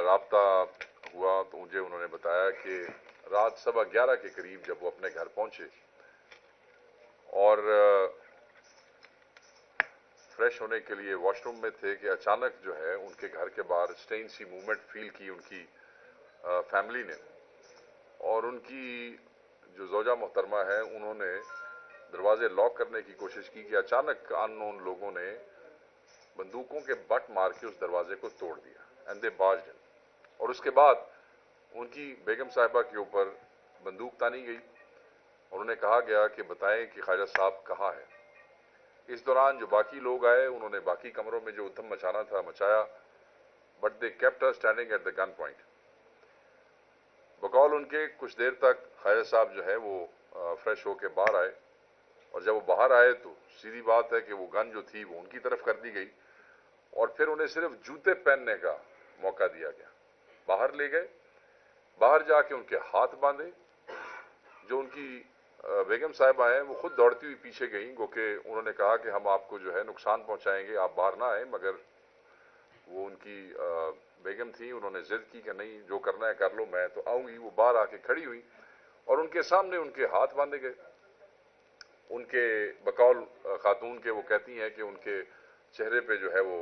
राब्ता हुआ तो मुझे उन्होंने बताया कि रात 11:15 के करीब जब वो अपने घर पहुंचे और फ्रेश होने के लिए वॉशरूम में थे कि अचानक जो है उनके घर के बाहर स्ट्रेंज सी मूवमेंट फील की उनकी फैमिली ने, और उनकी जो ज़ौजा मोहतरमा है उन्होंने दरवाजे लॉक करने की कोशिश की कि अचानक अननोन लोगों ने बंदूकों के बट मार के उस दरवाजे को तोड़ दिया एंड दे बार्ज्ड इन। और उसके बाद उनकी बेगम साहिबा के ऊपर बंदूक तानी गई और उन्हें कहा गया कि बताएं कि ख्वाजा साहब कहाँ है। इस दौरान जो बाकी लोग आए उन्होंने बाकी कमरों में जो उधम मचाना था मचाया, but they kept us standing at the gun point. बकौल उनके कुछ देर तक ख्वाजा साहब जो है वो फ्रेश होकर बाहर आए, और जब वो बाहर आए तो सीधी बात है कि वो गन जो थी वो उनकी तरफ कर दी गई और फिर उन्हें सिर्फ जूते पहनने का मौका दिया गया। बाहर ले गए, बाहर जाके उनके हाथ बांधे। जो उनकी बेगम साहिबा हैं वो खुद दौड़ती हुई पीछे गई, गो के उन्होंने कहा कि हम आपको जो है नुकसान पहुंचाएंगे, आप बाहर ना आए। मगर वो उनकी बेगम थी, उन्होंने जिद की कि नहीं, जो करना है कर लो, मैं तो आऊंगी। वो बाहर आके खड़ी हुई और उनके सामने उनके हाथ बांधे गए। उनके बकौल खातून के वो कहती हैं कि उनके चेहरे पे जो है वो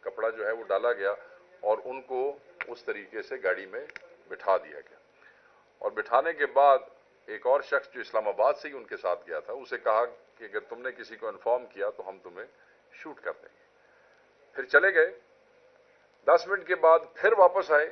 कपड़ा जो है वो डाला गया और उनको उस तरीके से गाड़ी में बिठा दिया गया। और बिठाने के बाद एक और शख्स जो इस्लामाबाद से ही उनके साथ गया था उसे कहा कि अगर तुमने किसी को इन्फॉर्म किया तो हम तुम्हें शूट कर देंगे। फिर चले गए। 10 मिनट के बाद फिर वापस आए